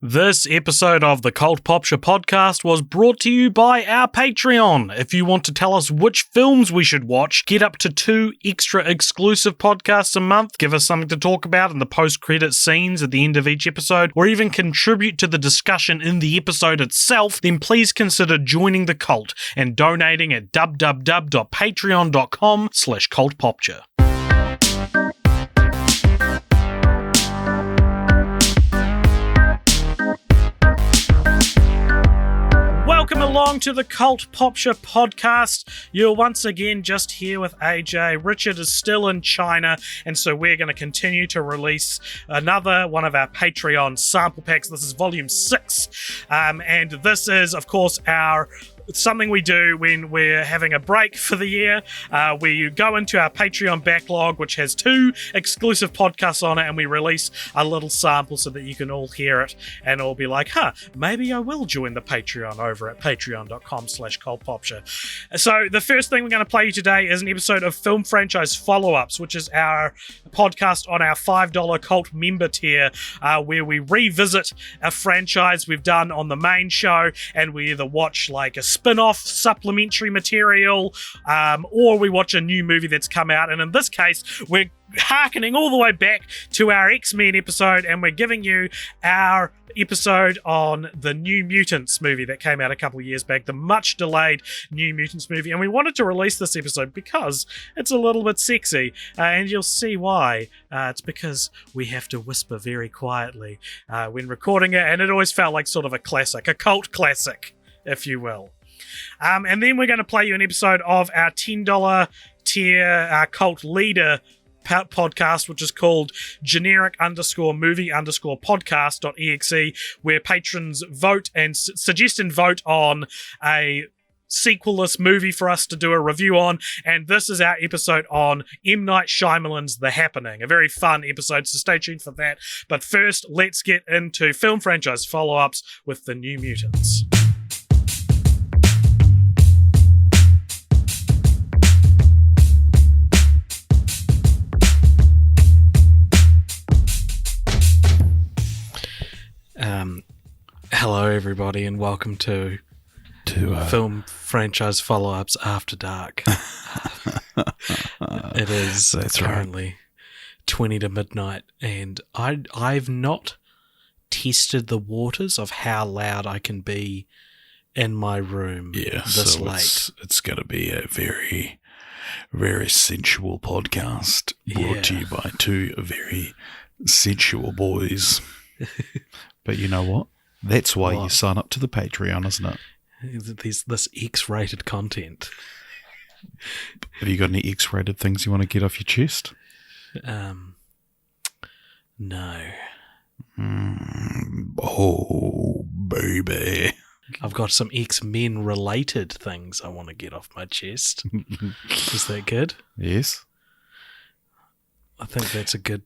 This episode of the Cult Popture podcast was brought to you by our Patreon. If you want to tell us which films we should watch, get up to 2 extra exclusive podcasts a month, give us something to talk about in the post-credit scenes at the end of each episode, or even contribute to the discussion in the episode itself, then please consider joining the cult and donating at www.patreon.com/cultpopture. Welcome along to the Cult Popture podcast. You're once again just here with AJ. Richard is still in China, and so we're going to continue to release another one of our Patreon sample packs. This is volume 6, and this is, of course, something we do when we're having a break for the year. We go into our Patreon backlog, which has 2 exclusive podcasts on it, and we release a little sample so that you can all hear it and all be like, maybe I will join the Patreon over at patreon.com/cultpopture. So the first thing we're going to play you today is an episode of Film Franchise Follow-Ups, which is our podcast on our $5 cult member tier, where we revisit a franchise we've done on the main show, and we either watch like a spin-off supplementary material, or we watch a new movie that's come out. And in this case, we're hearkening all the way back to our X-Men episode, and we're giving you our episode on the New Mutants movie that came out a couple of years back, the much delayed New Mutants movie. And we wanted to release this episode because it's a little bit sexy, and you'll see why. It's because we have to whisper very quietly when recording it, and it always felt like sort of a classic, a cult classic, if you will. And then we're going to play you an episode of our $10 tier cult leader podcast, which is called generic_movie_podcast.exe, where patrons vote and suggest and vote on a sequelless movie for us to do a review on, and this is our episode on M Night Shyamalan's The Happening, a very fun episode, so stay tuned for that. But first, let's get into Film Franchise Follow-Ups with the New Mutants. Hello everybody, and welcome to Film Franchise Follow-Ups After Dark. It is currently 20 to midnight, and I've not tested the waters of how loud I can be in my room this late. It's going to be a very, very sensual podcast brought to you by 2 very sensual boys. But you know what? That's why you sign up to the Patreon, isn't it? There's this X-rated content. Have you got any X-rated things you want to get off your chest? No. Oh, baby. I've got some X-Men related things I want to get off my chest. Is that good? Yes. I think that's a good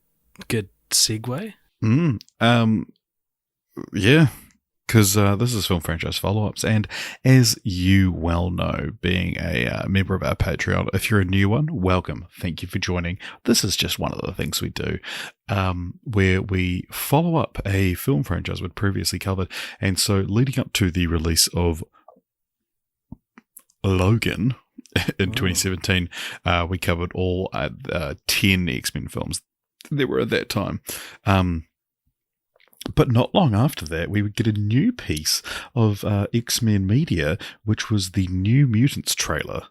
segue. Yeah, because this is Film Franchise Follow-Ups, and as you well know, being a member of our Patreon, if you're a new one, welcome. Thank you for joining. This is just one of the things we do, where we follow up a film franchise we'd previously covered. And so leading up to the release of Logan in 2017, we covered all 10 X-Men films there were at that time. But not long after that, we would get a new piece of X-Men media, which was the New Mutants trailer.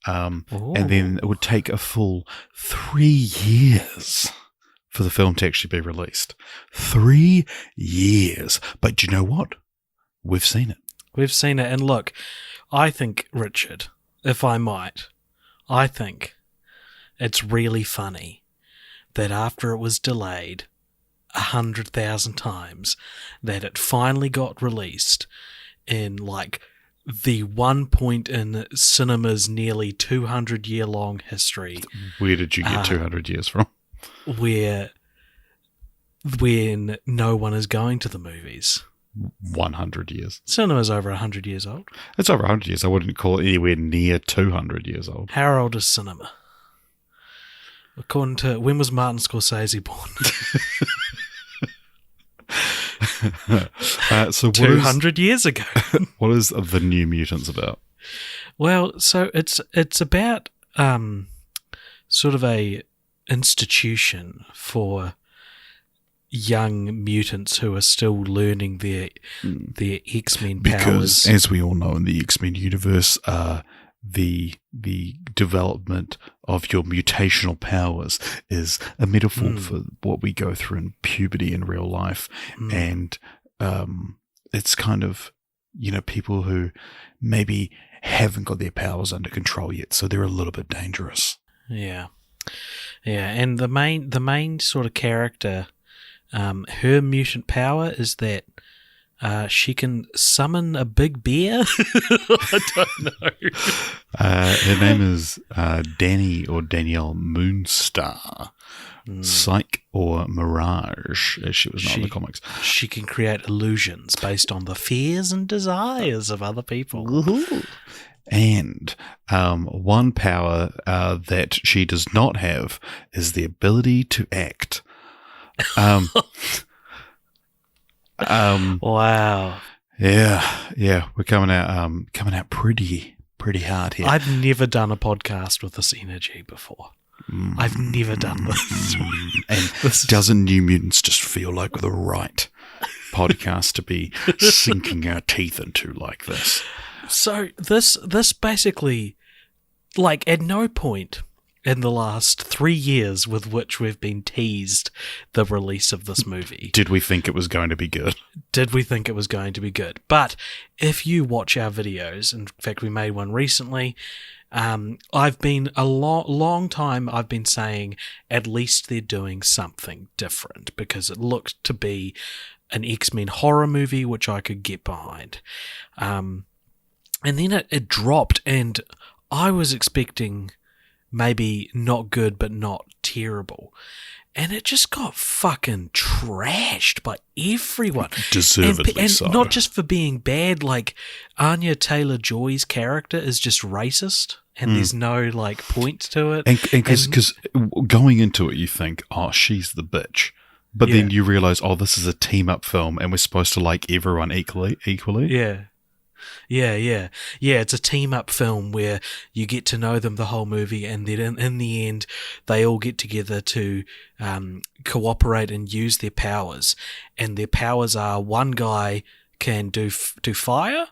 And then it would take a full 3 years for the film to actually be released. 3 years. But do you know what? We've seen it. We've seen it. And look, I think, Richard, if I might, I think it's really funny that after it was delayed 100,000 times, that it finally got released in like the one point in cinema's nearly 200-year-long history. Where did you get 200 years from? When no one is going to the movies. 100 years. Cinema's over 100 years old. It's over 100 years. I wouldn't call it anywhere near 200 years old. How old is cinema? According to, when was Martin Scorsese born? So what 200 years ago. What is the New Mutants about? Well, so it's about sort of a institution for young mutants who are still learning their X-Men powers. Because, as we all know in the X-Men universe, the development of your mutational powers is a metaphor for what we go through in puberty in real life. And it's kind of, people who maybe haven't got their powers under control yet, so they're a little bit dangerous. Yeah. And the main sort of character, her mutant power is that she can summon a big bear. I don't know. Her name is Danny or Danielle Moonstar. Psyche or Mirage, as she was known in the comics. She can create illusions based on the fears and desires of other people. And one power that she does not have is the ability to act. Wow. Yeah, we're coming out pretty hard here. I've never done a podcast with this energy before. I've never done this. And doesn't New Mutants just feel like the right podcast to be sinking our teeth into like this? So this basically, like, at no point in the last 3 years with which we've been teased the release of this movie did we think it was going to be good. But if you watch our videos, in fact we made one recently, I've been a long time I've been saying at least they're doing something different, because it looked to be an X-Men horror movie which I could get behind. And then it dropped, and I was expecting maybe not good but not terrible. And it just got fucking trashed by everyone. Deservedly and so. Not just for being bad, like Anya Taylor-Joy's character is just racist, and there's no like point to it. And because going into it you think, oh, she's the bitch. But then you realise, oh, this is a team-up film and we're supposed to like everyone equally. Yeah. It's a team-up film where you get to know them the whole movie, and then in the end, they all get together to cooperate and use their powers. And their powers are: one guy can do fire,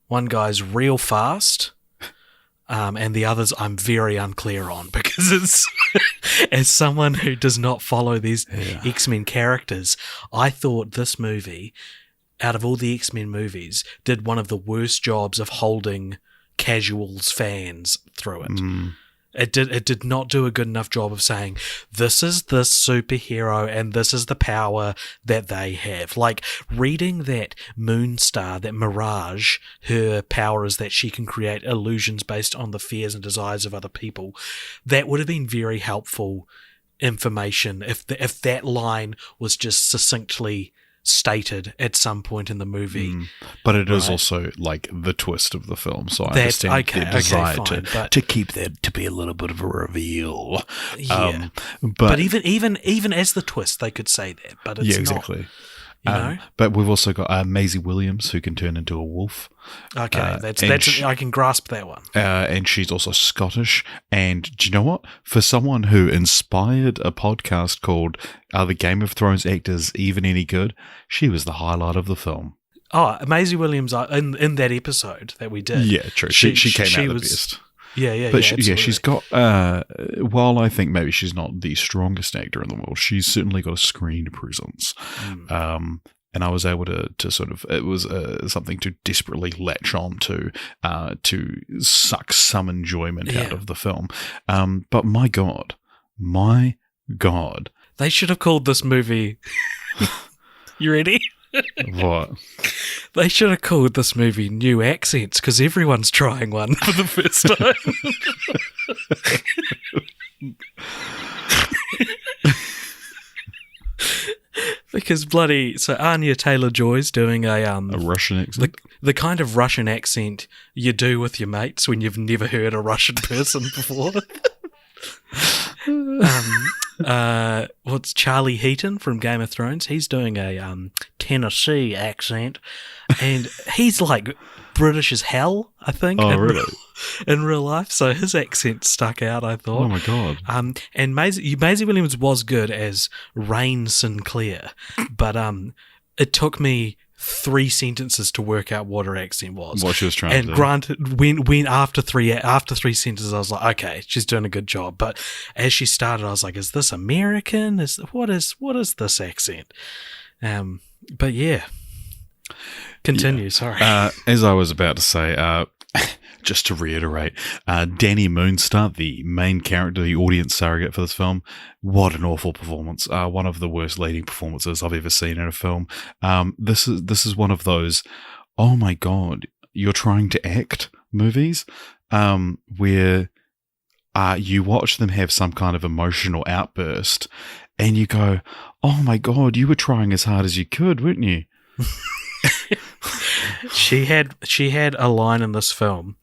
one guy's real fast, and the others I'm very unclear on, because it's as someone who does not follow these X-Men characters, I thought this movie, out of all the X-Men movies, did one of the worst jobs of holding casuals fans through it. It did not do a good enough job of saying, this is this superhero and this is the power that they have. Like, reading that Moonstar, that Mirage, her power is that she can create illusions based on the fears and desires of other people. That would have been very helpful information if that line was just succinctly stated at some point in the movie. But it is also like the twist of the film, so I understand their desire to keep that to be a little bit of a reveal. Yeah. But even as the twist, they could say that, but it's exactly. not. But we've also got Maisie Williams, who can turn into a wolf. Okay, I can grasp that one. And she's also Scottish. And do you know what? For someone who inspired a podcast called Are the Game of Thrones Actors Even Any Good? She was the highlight of the film. Oh, Maisie Williams, in that episode that we did. Yeah, true. She came out the best. But she's got, while I think maybe she's not the strongest actor in the world, she's certainly got a screen presence. And I was able to sort of, it was something to desperately latch on to suck some enjoyment out of the film. But my God. They should have called this movie, you ready? What? They should have called this movie New Accents, because everyone's trying one for the first time. Because so Anya Taylor-Joy's doing a Russian accent? The kind of Russian accent you do with your mates when you've never heard a Russian person before. what's Charlie Heaton from Game of Thrones? He's doing a Tennessee accent, and he's like British as hell, I think. Oh, really? In real life, so his accent stuck out, I thought. Oh my god! And Maisie Williams was good as Rain Sinclair, but it took me 3 sentences to work out what her accent was. What she was trying to do. And granted, when after three sentences, I was like, okay, she's doing a good job. But as she started, I was like, is this American? What is this accent? But yeah. Continue, yeah. sorry. As I was about to say, just to reiterate, Danny Moonstar, the main character, the audience surrogate for this film, what an awful performance. One of the worst leading performances I've ever seen in a film. This is one of those, oh my god, you're trying to act movies, where you watch them have some kind of emotional outburst, and you go, oh my god, you were trying as hard as you could, weren't you? She had a line in this film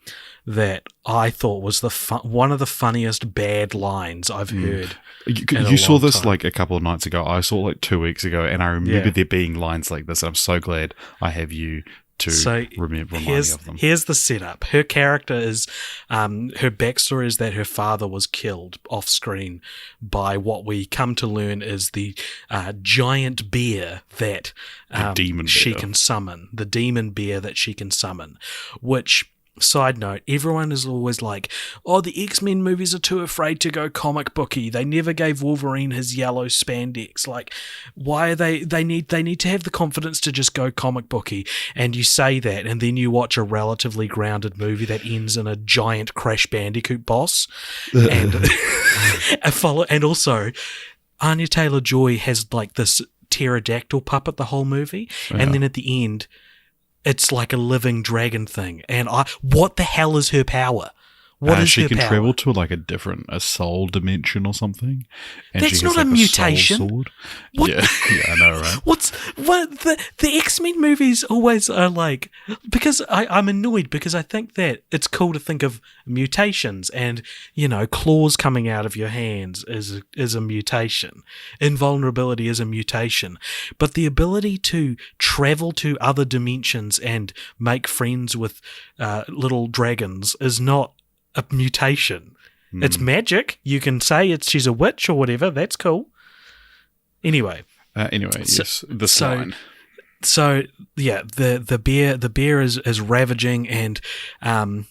that I thought was one of the funniest bad lines I've heard. You saw this like a couple of nights ago. I saw it like 2 weeks ago, and I remember there being lines like this. And I'm so glad I have you to remind me of them. Here's the setup. Her character is, her backstory is that her father was killed off screen by what we come to learn is the giant bear that she can summon. The demon bear that she can summon, which... Side note, everyone is always like, oh, the X-Men movies are too afraid to go comic booky. They never gave Wolverine his yellow spandex. Like, why are they need to have the confidence to just go comic booky. And you say that, and then you watch a relatively grounded movie that ends in a giant Crash Bandicoot boss. And and also, Anya Taylor-Joy has like this pterodactyl puppet the whole movie. Yeah. And then at the end... it's like a living dragon thing. And what the hell is her power? What is she her can power? travel to like a soul dimension or something. And that's she not has, like, a mutation. Soul sword. What? Yeah, I know, right? The X-Men movies always are like, because I'm annoyed because I think that it's cool to think of mutations and, you know, claws coming out of your hands is a mutation. Invulnerability is a mutation. But the ability to travel to other dimensions and make friends with little dragons is not a mutation. It's magic. You can say she's a witch or whatever. That's cool. Anyway, yes, this line. So yeah, the bear is ravaging, and Danny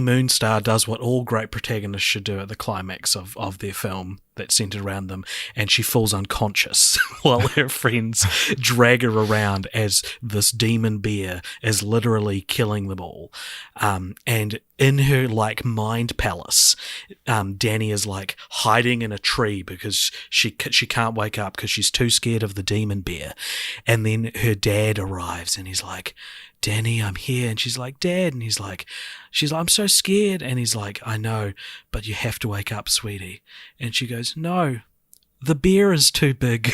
Moonstar does what all great protagonists should do at the climax of their film that's centered around them, and she falls unconscious while her friends drag her around as this demon bear is literally killing them all. And in her like mind palace, Danny is like hiding in a tree because she can't wake up because she's too scared of the demon bear. And then her dad arrives and he's like, Danny, I'm here. And she's like, Dad. And she's like, I'm so scared. And he's like, I know, but you have to wake up, sweetie. And she goes, no, the bear is too big.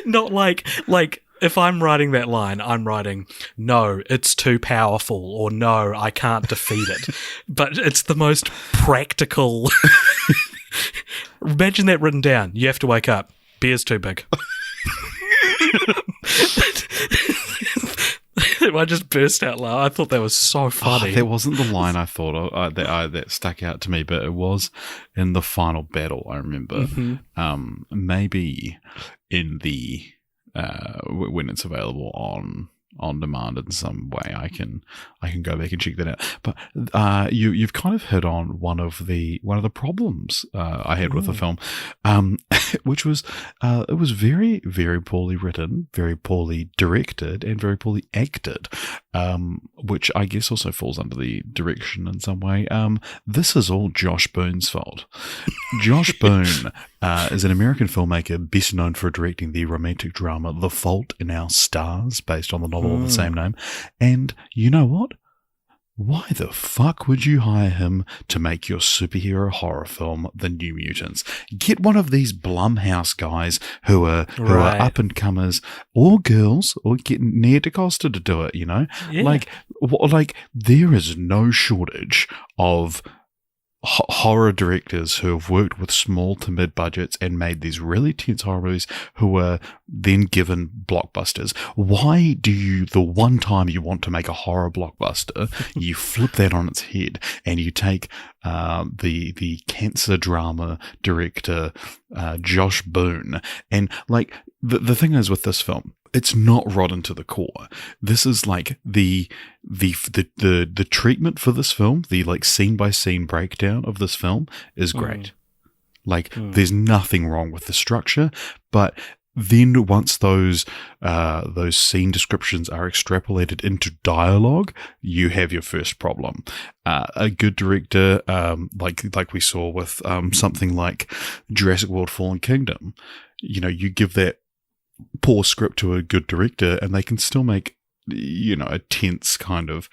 Not like if I'm writing that line, I'm writing, no, it's too powerful, or no, I can't defeat it. But it's the most practical. Imagine that written down. You have to wake up. Bear's too big. I just burst out loud. I thought that was so funny. That wasn't the line I thought of, that stuck out to me, but it was in the final battle, I remember. Mm-hmm. Maybe in the when it's available on demand in some way, I can go back and check that out. But you've kind of hit on one of the problems I had with the film, which was it was very, very poorly written, very poorly directed, and very poorly acted, which I guess also falls under the direction in some way. This is all Josh Boone's fault. Josh Boone is an American filmmaker best known for directing the romantic drama The Fault in Our Stars, based on the novel of the same name. And you know what? Why the fuck would you hire him to make your superhero horror film, The New Mutants? Get one of these Blumhouse guys who are up and comers, or girls, or get Nia DaCosta to do it. You know, like there is no shortage of horror directors who have worked with small to mid budgets and made these really tense horror movies who were then given blockbusters. Why do you, the one time you want to make a horror blockbuster, you flip that on its head and you take the cancer drama director Josh Boone, and like the thing is with this film, it's not rotten to the core. This is like the treatment for this film, the like scene by scene breakdown of this film is great. There's nothing wrong with the structure, but then once those scene descriptions are extrapolated into dialogue, you have your first problem. A good director, like we saw with something like Jurassic World: Fallen Kingdom, you give that poor script to a good director and they can still make a tense kind of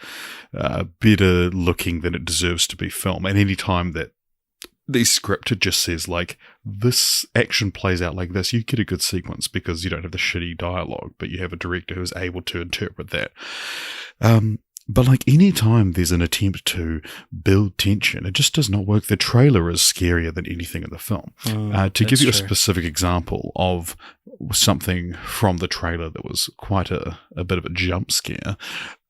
better looking than it deserves to be film. And any time that the script just says like this action plays out like this, you get a good sequence because you don't have the shitty dialogue, but you have a director who is able to interpret that. But like any time there's an attempt to build tension, it just does not work. The trailer is scarier than anything in the film. To give you a specific example of something from the trailer that was quite a bit of a jump scare,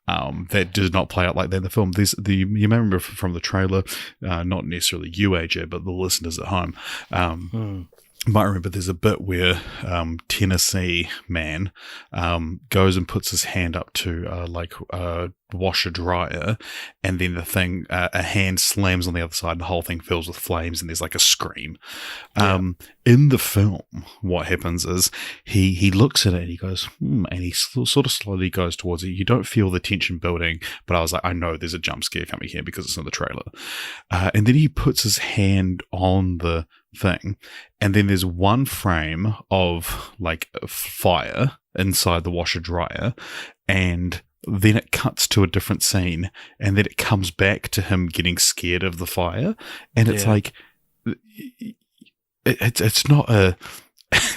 that did not play out like that in the film. You may remember from the trailer, not necessarily you, AJ, but the listeners at home. Might remember there's a bit where Tennessee man goes and puts his hand up to a washer dryer, and then the thing, a hand slams on the other side and the whole thing fills with flames and there's like a scream. In the film, what happens is he looks at it and he goes, and he sort of slowly goes towards it. You don't feel the tension building, but I was like, I know there's a jump scare coming here because it's in the trailer. And then he puts his hand on the thing, and then there's one frame of like fire inside the washer dryer, and then it cuts to a different scene, and then it comes back to him getting scared of the fire, and it's like it's not a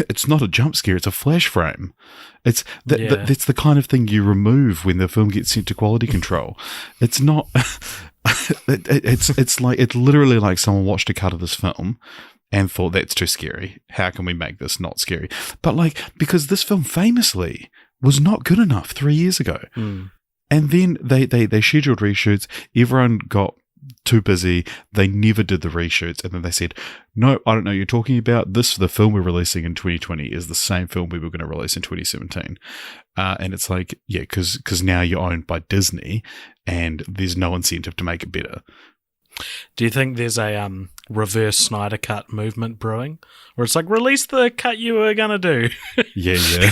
it's not a jump scare, it's a flash frame. It's that's the kind of thing you remove when the film gets sent to quality control. It's not it's literally like someone watched a cut of this film and thought, that's too scary. How can we make this not scary? But like, because this film famously was not good enough 3 years ago. And then they scheduled reshoots. Everyone got too busy. They never did the reshoots. And then they said, no, I don't know what you're talking about. The film we're releasing in 2020 is the same film we were going to release in 2017. And it's like, yeah, because now you're owned by Disney and there's no incentive to make it better. Do you think there's a reverse Snyder Cut movement brewing? Where it's like, release the cut you were going to do? Yeah.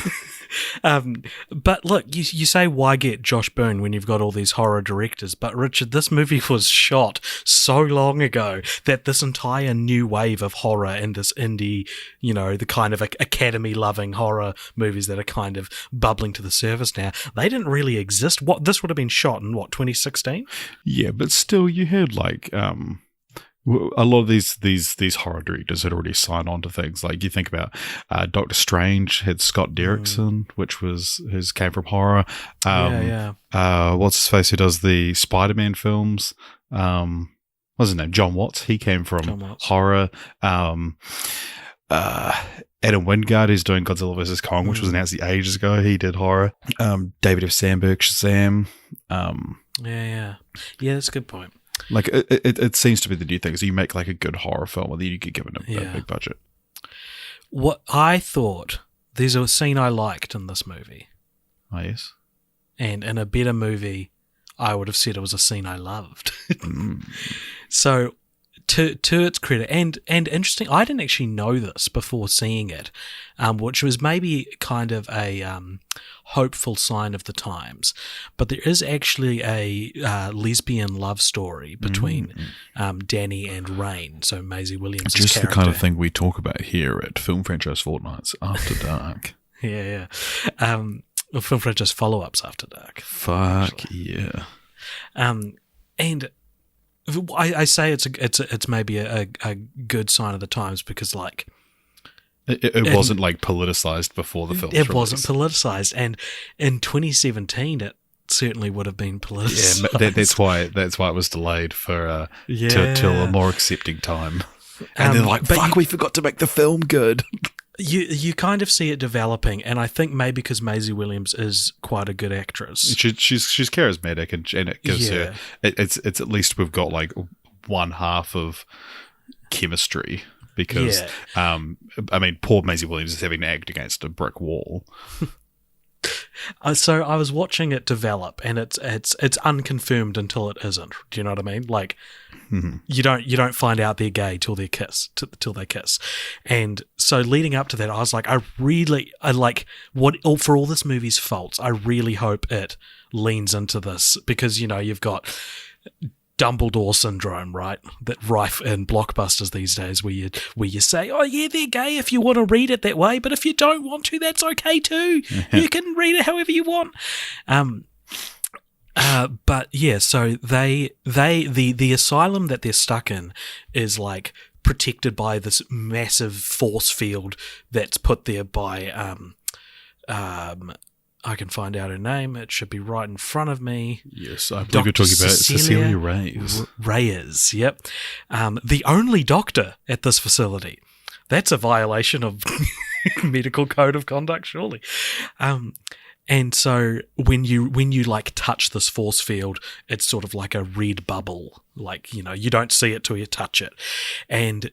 But look, you say, why get Josh Boone when you've got all these horror directors? But Richard, this movie was shot so long ago that this entire new wave of horror and this indie, the kind of Academy-loving horror movies that are kind of bubbling to the surface now, they didn't really exist. This would have been shot in, 2016? Yeah, but still, you had like... a lot of these horror directors had already signed on to things. Like you think about Doctor Strange had Scott Derrickson, which came from horror. What's his face who does the Spider-Man films? What's his name? John Watts. He came from horror. Adam Wingard, who's doing Godzilla vs. Kong, which was announced ages ago. He did horror. David F. Sandberg, Shazam. Yeah, that's a good point. Like it seems to be the new thing. So you make like a good horror film, and then you get given a big budget. What I thought, there's a scene I liked in this movie. Oh yes. And in a better movie, I would have said it was a scene I loved. So, to its credit, and interesting, I didn't actually know this before seeing it, which was maybe kind of a hopeful sign of the times. But there is actually a lesbian love story between Danny and Rain, so Maisie Williams' just character. The kind of thing we talk about here at Film Franchise Fortnights After Dark. Yeah. Film Franchise Follow-Ups After Dark. Fuck actually. Yeah. And I say it's maybe a good sign of the times because like it wasn't like politicized before the film. It wasn't politicized, and in 2017 it certainly would have been politicized. Yeah, that's why it was delayed for till a more accepting time. And they're like, "Fuck, we forgot to make the film good." You kind of see it developing, and I think maybe because Maisie Williams is quite a good actress. She's charismatic, and it gives her. It's at least we've got like one half of chemistry because I mean, poor Maisie Williams is having to act against a brick wall. So I was watching it develop, and it's unconfirmed until it isn't. Do you know what I mean? Like, you don't find out they're gay till they kiss, and so leading up to that, I was like, I like for all this movie's faults, I really hope it leans into this because you've got Dumbledore syndrome, right? That rife in blockbusters these days, where you say, "Oh yeah, they're gay if you want to read it that way, but if you don't want to, that's okay too. You can read it however you want." But yeah, so the asylum that they're stuck in is like protected by this massive force field that's put there by I can find out her name. It should be right in front of me. Yes, I believe you're talking about Cecilia Reyes. Reyes, yep. The only doctor at this facility. That's a violation of medical code of conduct, surely. And so when you like touch this force field, it's sort of like a red bubble. Like, you don't see it till you touch it. And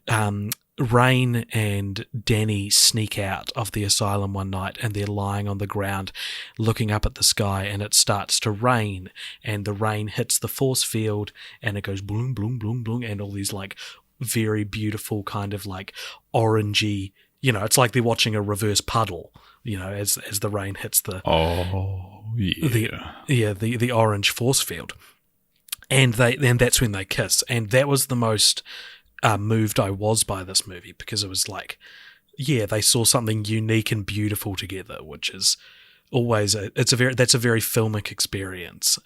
Rain and Danny sneak out of the asylum one night, and they're lying on the ground looking up at the sky, and it starts to rain, and the rain hits the force field, and it goes bloom, bloom, bloom, bloom, and all these like very beautiful kind of like orangey, it's like they're watching a reverse puddle, as the rain hits the the orange force field, and that's when they kiss, and that was the most moved I was by this movie, because it was like, they saw something unique and beautiful together, which is always that's a very filmic experience,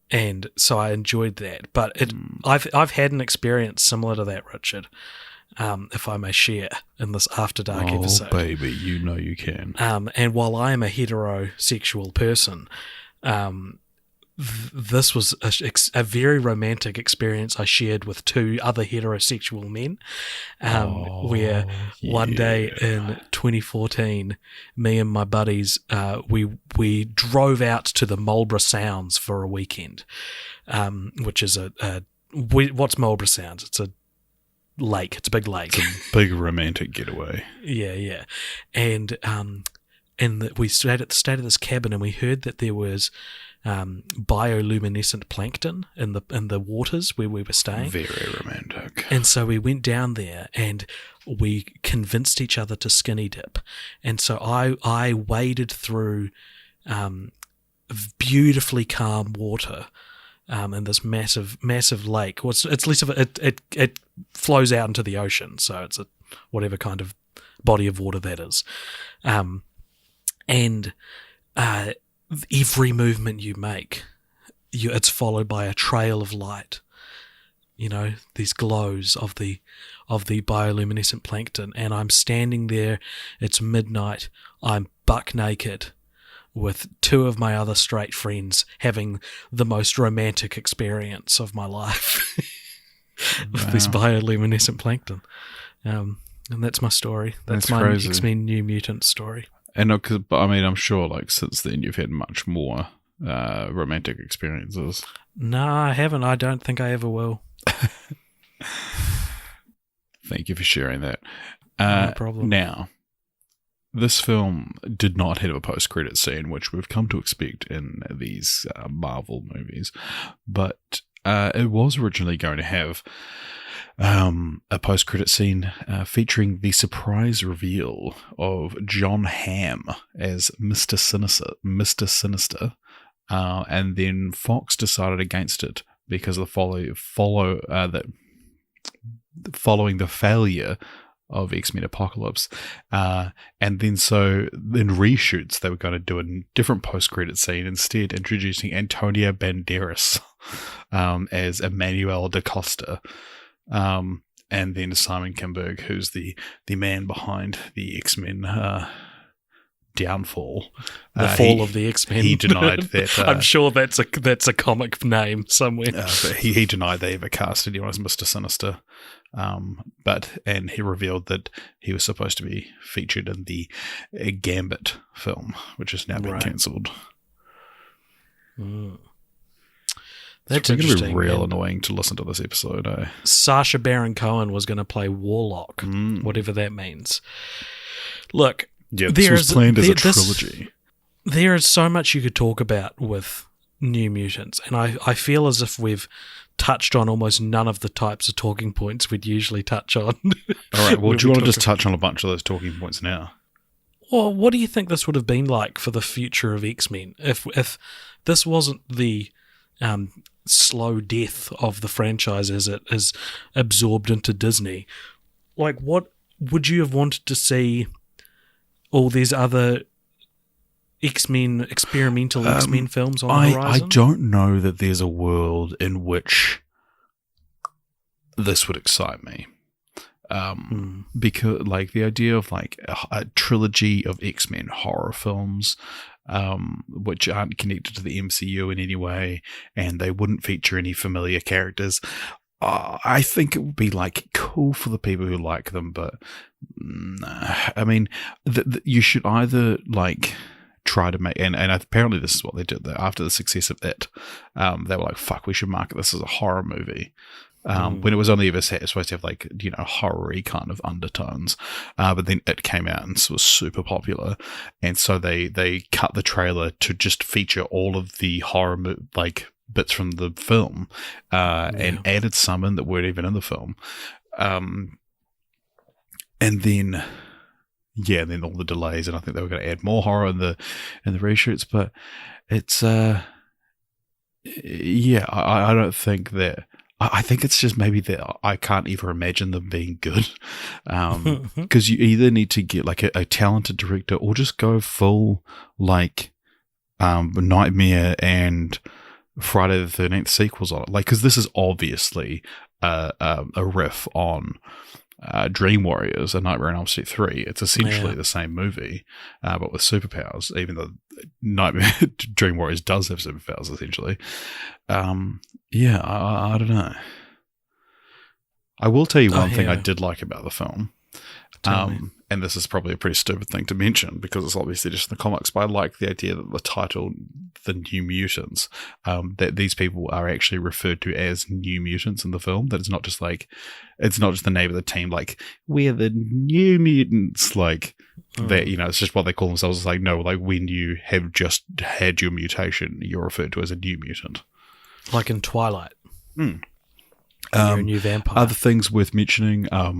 and so I enjoyed that. But I've had an experience similar to that, Richard, if I may share in this After Dark episode. Oh baby, you can. And while I am a heterosexual person, this was a very romantic experience I shared with two other heterosexual men, where one day in 2014, me and my buddies, we drove out to the Marlborough Sounds for a weekend, which is what's Marlborough Sounds? It's a lake. It's a big lake. It's a big romantic getaway. Yeah. And we stayed at this cabin, and we heard that there was bioluminescent plankton in the waters where we were staying. Very romantic. And so we went down there, and we convinced each other to skinny dip. And so I waded through beautifully calm water in this massive lake. It's less of it flows out into the ocean, so it's whatever kind of body of water that is, and every movement you make, it's followed by a trail of light. These glows of the bioluminescent plankton, and I'm standing there. It's midnight. I'm buck naked, with two of my other straight friends having the most romantic experience of my life with this bioluminescent plankton. And that's my story. That's my crazy. X-Men New Mutants story. And I'm sure like since then you've had much more romantic experiences. No, I haven't. I don't think I ever will. Thank you for sharing that. No problem. Now, this film did not have a post-credit scene, which we've come to expect in these Marvel movies, but it was originally going to have a post-credit scene featuring the surprise reveal of John Hamm as Mr. Sinister, and then Fox decided against it because of following the failure of X-Men Apocalypse, and then so in reshoots they were going to do a different post-credit scene, instead introducing Antonio Banderas as Emmanuel da Costa, and then Simon Kinberg, who's the man behind the X-Men downfall. The fall of the X-Men. He denied that. I'm sure that's a comic name somewhere. But he denied they ever cast anyone as Mr. Sinister. And he revealed that he was supposed to be featured in the Gambit film, which has now been cancelled. That's going to interesting. be real annoying to listen to this episode. Sacha Baron Cohen was going to play Warlock, whatever that means. Look, this was planned as a trilogy. There is so much you could talk about with New Mutants, and I feel as if we've touched on almost none of the types of talking points we'd usually touch on. All right, well, do you want to just touch on a bunch of those talking points now? Well, what do you think this would have been like for the future of X-Men if this wasn't the slow death of the franchise as it is absorbed into Disney? Like, what would you have wanted to see all these other X-Men, experimental X-Men films on the horizon? I don't know that there's a world in which this would excite me. Because, like, the idea of, like, a trilogy of X-Men horror films, which aren't connected to the MCU in any way, and they wouldn't feature any familiar characters, I think it would be, like, cool for the people who like them, but I mean, you should either, like, try to make, and apparently this is what they did after the success of It. They were like, fuck, we should market this as a horror movie. When it was only ever supposed to have, like, you know, horror-y kind of undertones. But then It came out and was super popular. And so they cut the trailer to just feature all of the horror, like, bits from the film, and added some in that weren't even in the film. And then all the delays, and I think they were going to add more horror in the reshoots, but it's, I don't think that, I think it's just maybe that I can't even imagine them being good, because you either need to get, like, a talented director or just go full, like, Nightmare and Friday the 13th sequels on it. Like, because this is obviously a riff on Dream Warriors and Nightmare on Elm Street 3. It's essentially the same movie, but with superpowers, even though Dream Warriors does have superpowers, essentially. I don't know. I will tell you one thing I did like about the film. And this is probably a pretty stupid thing to mention because it's obviously just in the comics, but I like the idea that the title, The New Mutants, that these people are actually referred to as New Mutants in the film. That it's not just like, it's not just the name of the team, like, we're the New Mutants, like, that, you know, it's just what they call themselves. It's like, no, like, when you have just had your mutation, you're referred to as a New Mutant. Like in Twilight. You're a new vampire. Other things worth mentioning, a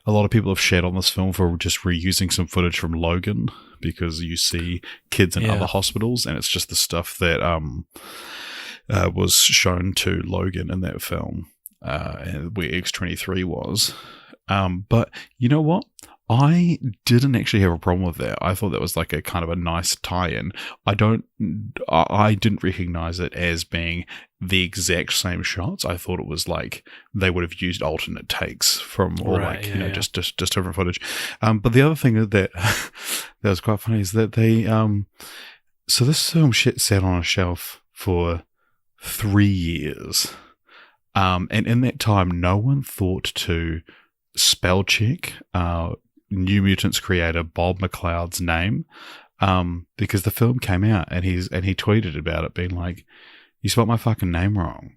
lot of people have shat on this film for just reusing some footage from Logan, because you see kids in other hospitals, and it's just the stuff that was shown to Logan in that film, where X-23 was. But you know what? I didn't actually have a problem with that. I thought that was like a kind of a nice tie-in. I didn't recognize it as being the exact same shots. I thought it was like they would have used alternate takes from, or just different footage. But the other thing that that was quite funny is that they so this film sat on a shelf for 3 years, and in that time, no one thought to spell check New Mutants creator Bob McLeod's name, because the film came out and he tweeted about it, being like, "You spelled my fucking name wrong."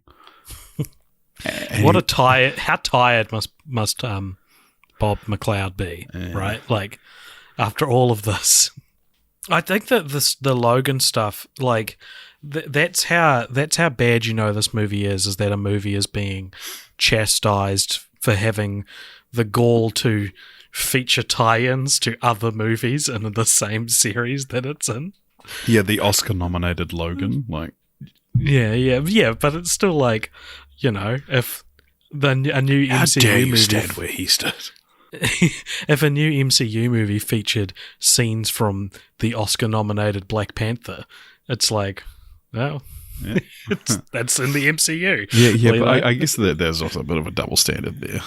How tired must Bob McLeod be, right? Like, after all of this, I think that the Logan stuff, like, that's how bad you know this movie is that a movie is being chastised for having the gall to feature tie-ins to other movies in the same series that it's in. Yeah, the Oscar-nominated Logan, like. Yeah, but it's still like, you know, if a new MCU movie stand where he stood. If a new MCU movie featured scenes from the Oscar-nominated Black Panther, it's like, well, that's in the MCU. Yeah, but I guess that there's also a bit of a double standard there.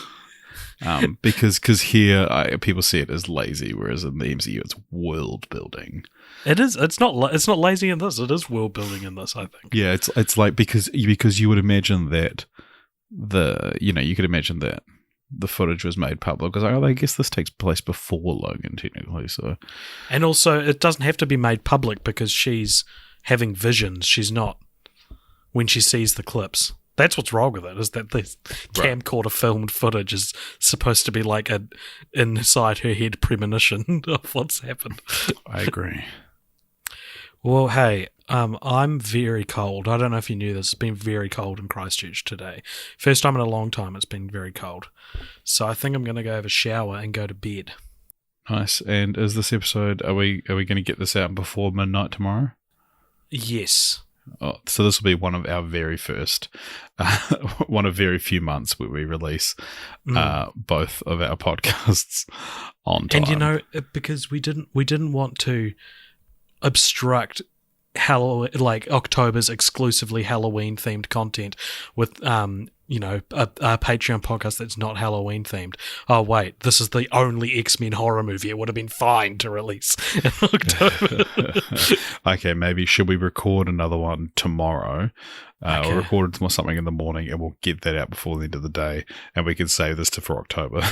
Because here people see it as lazy, whereas in the MCU it's world building. It is. It's not lazy in this. It is world building in this, I think. Yeah, it's like because you would imagine that you could imagine that the footage was made public because I guess this takes place before Logan technically. So, and also it doesn't have to be made public because she's having visions. She's not when she sees the clips. That's what's wrong with it, is that the camcorder filmed footage is supposed to be like an inside her head premonition of what's happened. I agree. Well, hey, I'm very cold. I don't know if you knew this. It's been very cold in Christchurch today. First time in a long time it's been very cold. So I think I'm going to go have a shower and go to bed. Nice. And is this episode, are we going to get this out before midnight tomorrow? Yes. Oh, so this will be one of our very first, one of very few months where we release both of our podcasts on time. And because we didn't want to obstruct October's exclusively Halloween themed content with a Patreon podcast that's not Halloween themed. Oh wait, this is the only X-Men horror movie. It would have been fine to release in October. Okay, maybe should we record another one tomorrow? Or record something in the morning, and we'll get that out before the end of the day, and we can save this for October.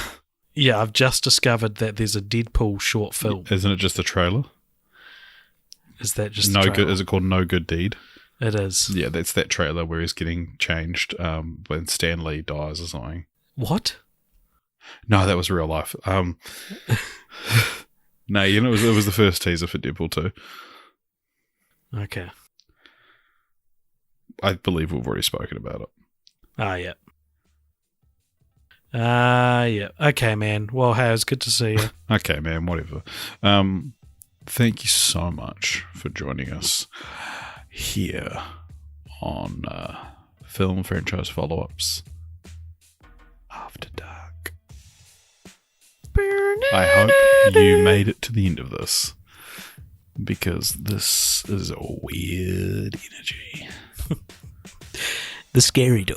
Yeah, I've just discovered that there's a Deadpool short film. Isn't it just a trailer? Is that just No Good? Is it called No Good Deed? It is. Yeah, that's that trailer where he's getting changed when Stan Lee dies or something. What? No, that was real life. No, it was the first teaser for Deadpool 2. Okay. I believe we've already spoken about it. Yeah. Yeah. Okay, man. Well, hey, it was good to see you. Okay, man, whatever. Thank you so much for joining us here on Film Franchise Follow-Ups After Dark. I hope you made it to the end of this, because this is a weird energy. The scary door.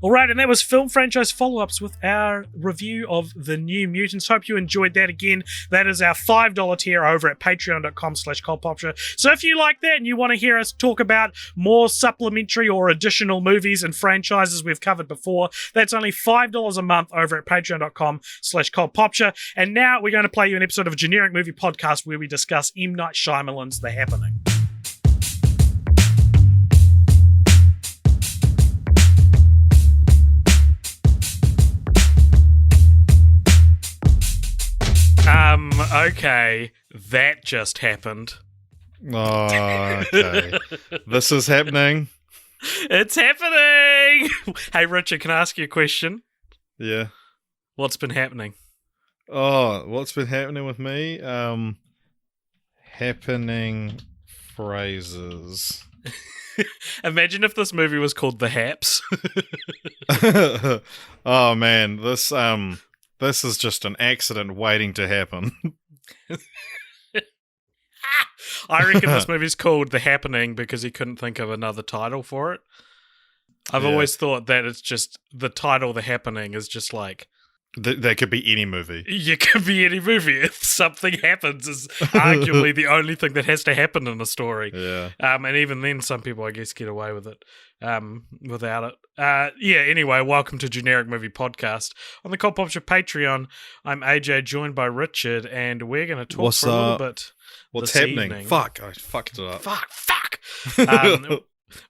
All right, and that was Film Franchise Follow-Ups with our review of The New Mutants. Hope you enjoyed that. Again, that is our $5 tier over at patreon.com/cultpopture. So if you like that and you want to hear us talk about more supplementary or additional movies and franchises we've covered before, that's only $5 a month over at patreon.com/cultpopture. And now we're going to play you an episode of a generic movie podcast where we discuss M Night Shyamalan's The Happening. Okay, that just happened. Oh, okay. This is happening. It's happening! Hey, Richard, can I ask you a question? Yeah. What's been happening? Oh, what's been happening with me? Happening phrases. Imagine if this movie was called The Haps. Oh, man, this is just an accident waiting to happen. I reckon this movie's called The Happening because he couldn't think of another title for it. I've always thought that it's just the title The Happening is just like... That could be any movie. It could be any movie. If something happens is arguably the only thing that has to happen in a story. Yeah. And even then, some people, I guess, get away with it without it. Anyway, welcome to Generic Movie Podcast. On the Cult Popture Patreon, I'm AJ, joined by Richard, and we're going to talk for a little bit. What's this happening? Evening. Fuck, I fucked it up. Fuck.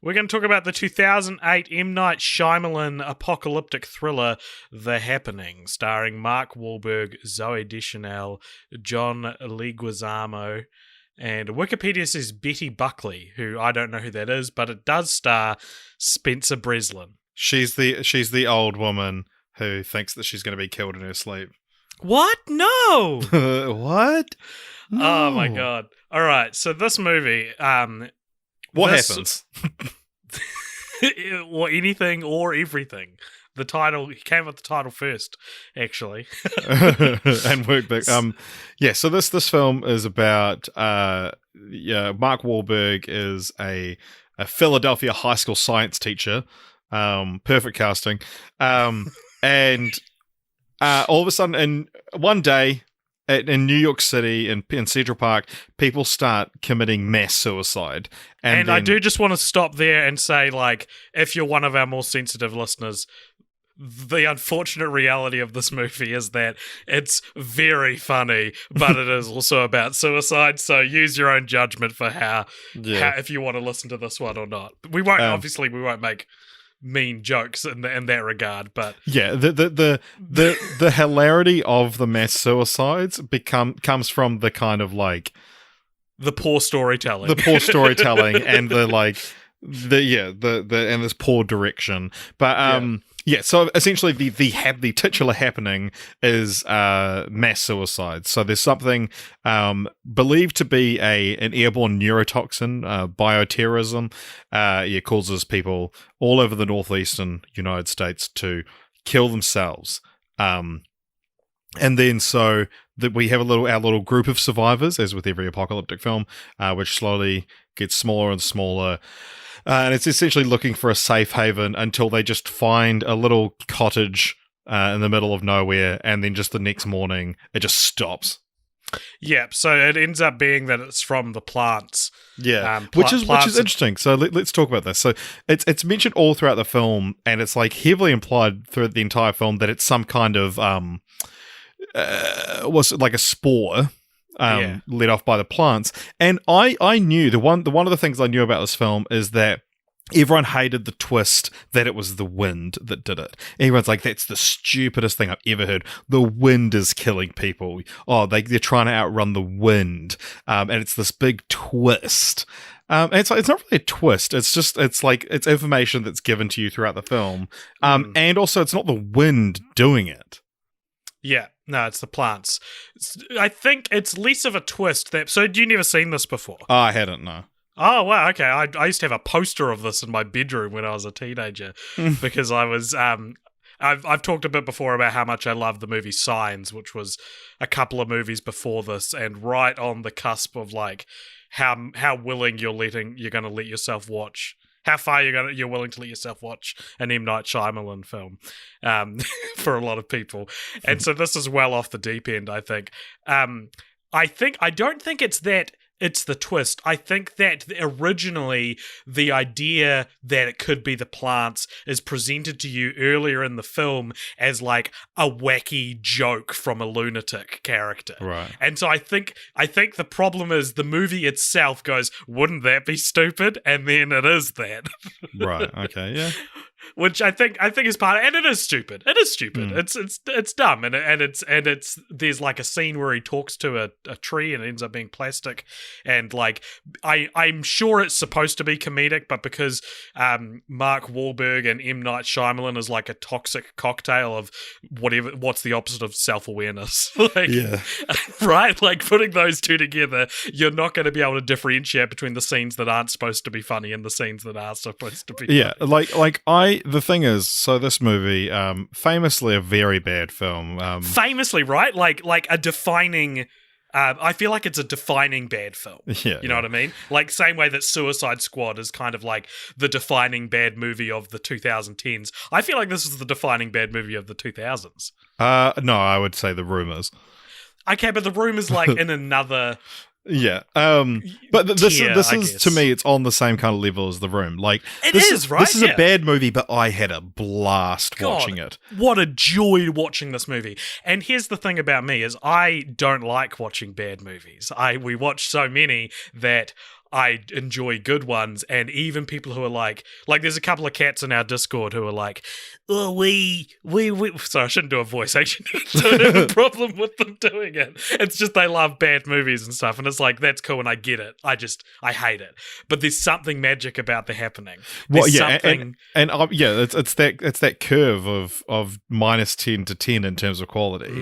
We're going to talk about the 2008 M Night Shyamalan apocalyptic thriller, The Happening, starring Mark Wahlberg, Zooey Deschanel, John Leguizamo, and Wikipedia says Betty Buckley, who I don't know who that is, but it does star Spencer Breslin. She's the old woman who thinks that she's going to be killed in her sleep. What? No! What? No. Oh my god. All right, so this movie... What happens? or anything or everything. the title. He came with the title first, actually, and worked back. So this film is about Mark Wahlberg is a Philadelphia high school science teacher. Perfect casting. And all of a sudden, in one day in New York City, in Central Park, people start committing mass suicide. And I do just want to stop there and say, like, if you're one of our more sensitive listeners, the unfortunate reality of this movie is that it's very funny, but it is also about suicide. So use your own judgment for how if you want to listen to this one or not. We won't obviously we won't make mean jokes in that regard, but the hilarity of the mass suicides comes from the kind of like the poor storytelling, and and this poor direction. But so essentially the titular happening is mass suicide. So there's something believed to be an airborne neurotoxin, bioterrorism. It causes people all over the northeastern United States to kill themselves. And then so that we have our little group of survivors, as with every apocalyptic film, which slowly gets smaller and smaller. And it's essentially looking for a safe haven until they just find a little cottage in the middle of nowhere, and then just the next morning, it just stops. Yeah, so it ends up being that it's from the plants. Yeah, which is interesting. So let's talk about this. So it's mentioned all throughout the film, and it's like heavily implied throughout the entire film that it's some kind of was like a spore. Let off by the plants. And I knew one of the things I knew about this film is that everyone hated the twist that it was the wind that did it. Everyone's like, that's the stupidest thing I've ever heard. The wind is killing people. Oh, they're trying to outrun the wind. And it's this big twist. And it's not really a twist. It's like it's information that's given to you throughout the film. And also it's not the wind doing it. Yeah. No, it's the plants. I think it's less of a twist. So, you never seen this before? Oh, I hadn't, no. Oh, wow, okay. I used to have a poster of this in my bedroom when I was a teenager because I was... I've talked a bit before about how much I love the movie Signs, which was a couple of movies before this, and right on the cusp of, like, how willing you're going to let yourself watch... How far you're willing to let yourself watch an M Night Shyamalan film for a lot of people, and so this is well off the deep end. I think. I don't think it's that. It's the twist. I think that originally the idea that it could be the plants is presented to you earlier in the film as like a wacky joke from a lunatic character. Right. And so I think the problem is the movie itself goes, wouldn't that be stupid? And then it is that. Right. Okay. Yeah. Which I think is part of, and it is stupid. It is stupid. It's dumb, and it's there's like a scene where he talks to a tree and it ends up being plastic, and like I'm sure it's supposed to be comedic, but because Mark Wahlberg and M Night Shyamalan is like a toxic cocktail of what's the opposite of self-awareness, like, yeah, right? Like putting those two together, you're not going to be able to differentiate between the scenes that aren't supposed to be funny and the scenes that are supposed to be funny. The thing is, so this movie, famously a very bad film. Famously, right? Like a defining... I feel like it's a defining bad film. Yeah, you know what I mean? Like, same way that Suicide Squad is kind of like the defining bad movie of the 2010s. I feel like this is the defining bad movie of the 2000s. No, I would say The Room is. Okay, but The Room is like in another... Yeah, but this is to me, it's on the same kind of level as The Room. Like this is a bad movie, but I had a blast watching it. What a joy watching this movie! And here's the thing about me: is I don't like watching bad movies. We watch so many that I enjoy good ones, and even people who are like there's a couple of cats in our Discord who are like, oh, we. Sorry, I shouldn't do a voice. I don't have a problem with them doing it. It's just they love bad movies and stuff, and it's like, that's cool, and I get it. I hate it, but there's something magic about the happening. It's that curve of minus 10 to 10 in terms of quality.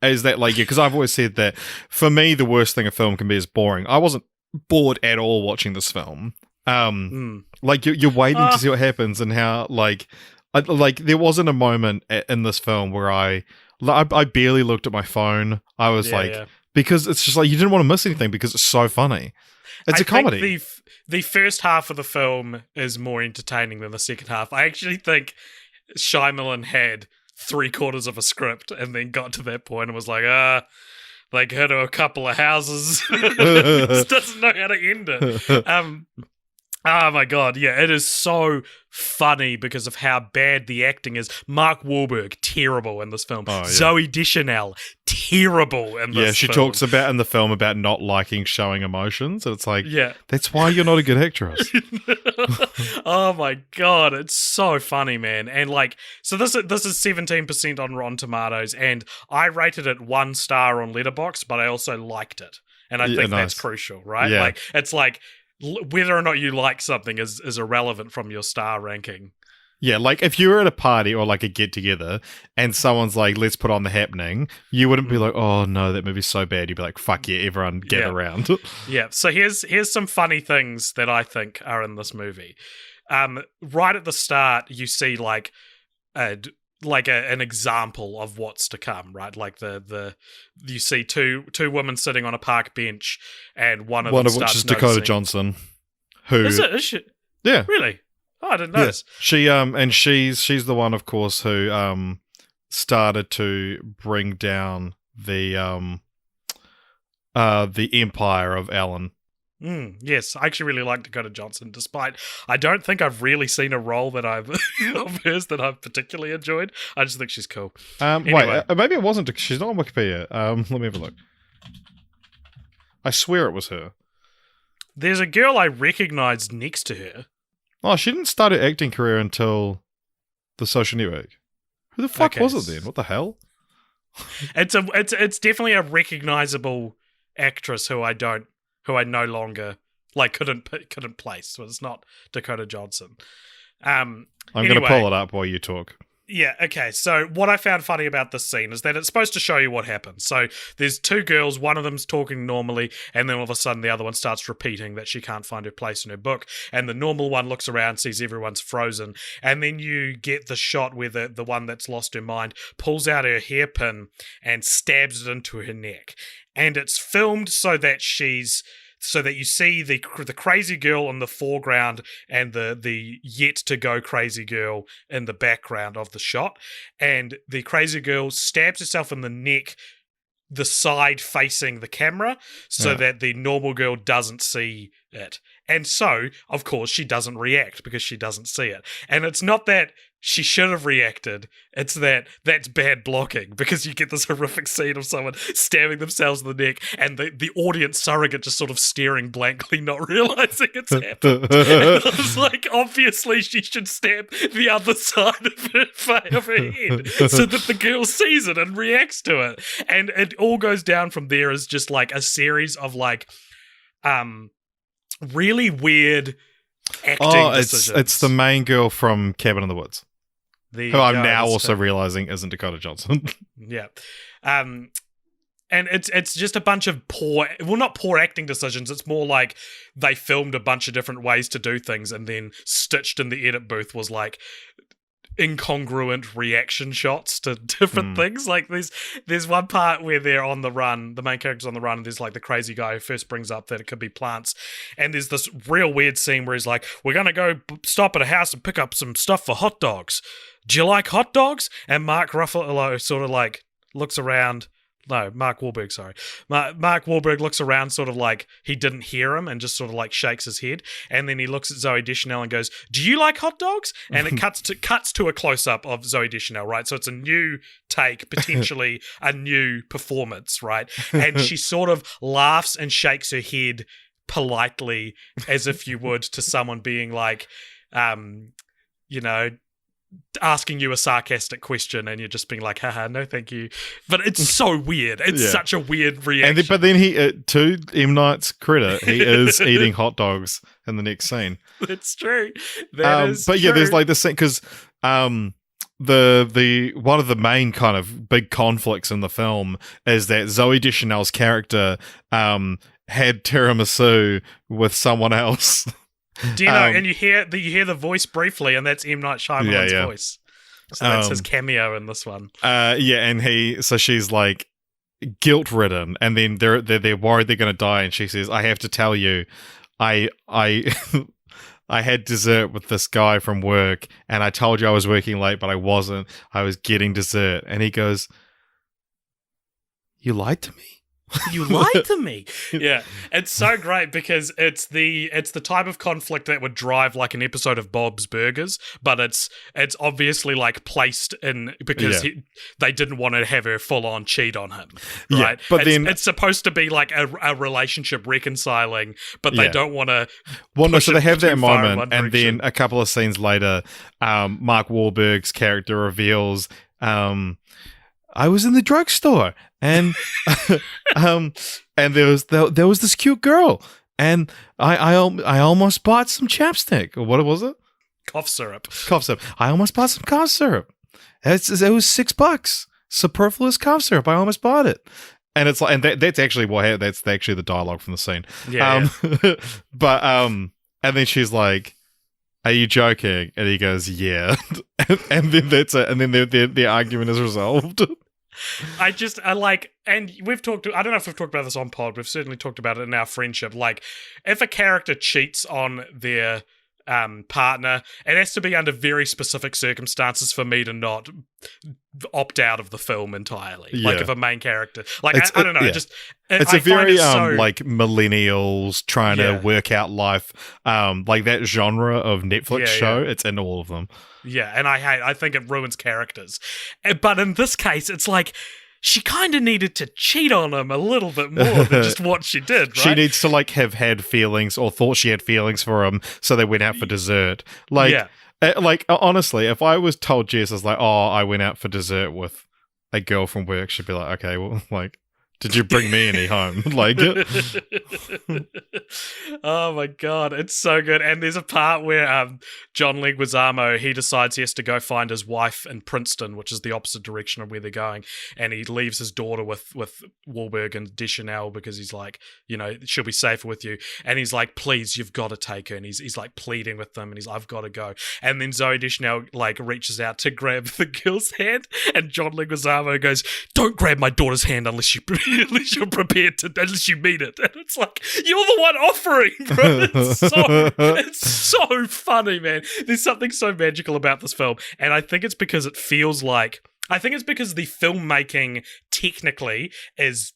Is that like, because I've always said that for me the worst thing a film can be is boring. I wasn't bored at all watching this film. Like you're waiting to see what happens and how like there wasn't a moment in this film where I barely looked at my phone. I was because it's just like you didn't want to miss anything because it's so funny. It's a comedy. Think the first half of the film is more entertaining than the second half. I actually think Shyamalan had 3/4 of a script and then got to that point and was like, they go to a couple of houses. Just doesn't know how to end it. Oh my god, yeah, it is so funny because of how bad the acting is. Mark Wahlberg, terrible in this film. Oh, yeah. Zoe Deschanel, terrible in this film. Yeah, she talks about in the film about not liking showing emotions. And it's like, yeah, that's why you're not a good actress. Oh my god, it's so funny, man. And like, so this is 17% on Rotten Tomatoes, and I rated it 1 star on Letterboxd, but I also liked it. And I think that's crucial, right? Yeah. Like, it's like, whether or not you like something is irrelevant from your star ranking. Yeah, like if you were at a party or like a get-together and someone's like, let's put on The Happening, you wouldn't be like, oh no, that movie's so bad. You'd be like, fuck yeah, everyone get around. Yeah, so here's some funny things that I think are in this movie. Right at the start, you see like an example of what's to come, right? Like you see two women sitting on a park bench, and one of which is Dakota Johnson. Who is she? Yeah, really? Oh, I didn't notice. She and she's the one, of course, who started to bring down the empire of Alan. Yes, I actually really like Dakota Johnson, despite I don't think I've really seen a role that of hers that I've particularly enjoyed. I just think she's cool. Anyway. Wait, maybe it wasn't. She's not on Wikipedia. Let me have a look. I swear it was her. There's a girl I recognized next to her. Oh, she didn't start her acting career until The Social Network. Who the fuck was it then? What the hell? It's definitely a recognizable actress who I no longer couldn't place. So it's not Dakota Johnson. I'm going to pull it up while you talk. Yeah, okay. So what I found funny about this scene is that it's supposed to show you what happens. So there's two girls, one of them's talking normally, and then all of a sudden the other one starts repeating that she can't find her place in her book. And the normal one looks around, sees everyone's frozen, and then you get the shot where the one that's lost her mind pulls out her hairpin and stabs it into her neck. And it's filmed so that you see the crazy girl in the foreground and the yet to go crazy girl in the background of the shot. And the crazy girl stabs herself in the neck, the side facing the camera, so that the normal girl doesn't see it. And so, of course, she doesn't react because she doesn't see it. And it's not that she should have reacted, it's that's bad blocking, because you get this horrific scene of someone stabbing themselves in the neck and the audience surrogate just sort of staring blankly, not realizing it's happened. And I was like, obviously she should stab the other side of her head so that the girl sees it and reacts to it. And it all goes down from there as just like a series of like really weird acting decisions. It's the main girl from Cabin in the Woods. Who I'm now also realizing isn't Dakota Johnson. Yeah. And it's just a bunch of not poor acting decisions. It's more like they filmed a bunch of different ways to do things and then stitched in the edit booth was like incongruent reaction shots to different things. Like there's one part where they're on the run, the main character's on the run, and there's like the crazy guy who first brings up that it could be plants, and there's this real weird scene where he's like, we're gonna go stop at a house and pick up some stuff for hot dogs. Do you like hot dogs? And Mark Ruffalo sort of like looks around. No, Mark Wahlberg, sorry. Mark Wahlberg looks around sort of like he didn't hear him and just sort of like shakes his head. And then he looks at Zoe Deschanel and goes, do you like hot dogs? And it cuts to a close-up of Zoe Deschanel, right? So it's a new take, potentially a new performance, right? And she sort of laughs and shakes her head politely as if you would to someone being like, asking you a sarcastic question and you're just being like, haha, no thank you. But it's so weird. It's such a weird reaction. But then he, to M. Night's credit, he is eating hot dogs in the next scene. That's true. That is but true. Yeah, there's like this thing, because the one of the main kind of big conflicts in the film is that Zoe Deschanel's character had tiramisu with someone else. Do you know? And you hear the voice briefly, and that's M Night Shyamalan's voice. So that's his cameo in this one. And she's like guilt-ridden, and then they're worried they're going to die, and she says, "I have to tell you, I I had dessert with this guy from work, and I told you I was working late, but I wasn't. I was getting dessert." And he goes, "You lied to me." You lied to me. Yeah, it's so great because it's the type of conflict that would drive like an episode of Bob's Burgers, but it's obviously like placed in because they didn't want to have her full on cheat on him, right? Yeah, but it's supposed to be like a relationship reconciling, but they don't want to. Well, no, so they have that moment, and then a couple of scenes later, Mark Wahlberg's character reveals, "I was in the drugstore, and and there was this cute girl, and I almost bought some chapstick." Or what was it? Cough syrup. I almost bought some cough syrup. It was $6. Superfluous cough syrup. I almost bought it. And it's like, and that's actually that's actually the dialogue from the scene. Yeah. But and then she's like, "Are you joking?" And he goes, "Yeah." and then that's it. And then the argument is resolved. I like, and we've talked, I don't know if we've talked about this on pod, we've certainly talked about it in our friendship. Like, if a character cheats on their partner, it has to be under very specific circumstances for me to not opt out of the film entirely. Yeah. Like, if a main character, like, I don't know, just it's a very like millennials trying to work out life, like that genre of Netflix show. It's in all of them. Yeah, and I think it ruins characters. But in this case, it's like she kind of needed to cheat on him a little bit more than just what she did, right? She needs to like have had feelings or thought she had feelings for him, so they went out for dessert. Like, like honestly, if I was told Jess is like, "Oh, I went out for dessert with a girl from work," she'd be like, "Okay, well, like, did you bring me any home?" Like, oh my god, it's so good. And there's a part where John Leguizamo, he decides he has to go find his wife in Princeton, which is the opposite direction of where they're going, and he leaves his daughter with Wahlberg and Deschanel because he's like, you know, she'll be safer with you. And he's like, "Please, you've got to take her." And he's like pleading with them, and he's, "I've got to go." And then Zoe Deschanel like reaches out to grab the girl's hand, and John Leguizamo goes, "Don't grab my daughter's hand unless you're prepared to, unless you mean it." And it's like, you're the one offering, bro. It's so funny, man. There's something so magical about this film, and I think it's because it feels like, I think it's because the filmmaking technically is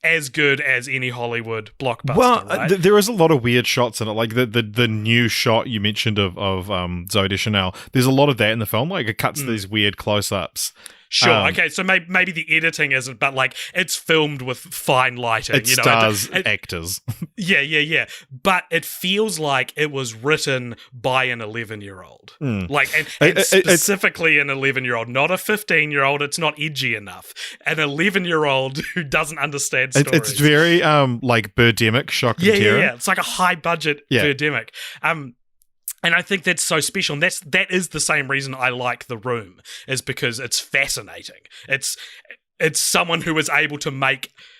as good as any Hollywood blockbuster. Well, right? There is a lot of weird shots in it, like the new shot you mentioned of Zoe Deschanel. There's a lot of that in the film. Like, it cuts these weird close-ups. Sure, okay, so maybe the editing isn't, but like, it's filmed with fine lighting. It stars actors. Yeah. But it feels like it was written by an 11-year-old. Like, and specifically an 11-year-old, not a 15-year-old. It's not edgy enough. An 11-year-old who doesn't understand stories. It's very like Birdemic, shock and terror. Yeah. It's like a high-budget Birdemic. And I think that's so special, and that is the same reason I like The Room, is because it's fascinating. It's someone who was able to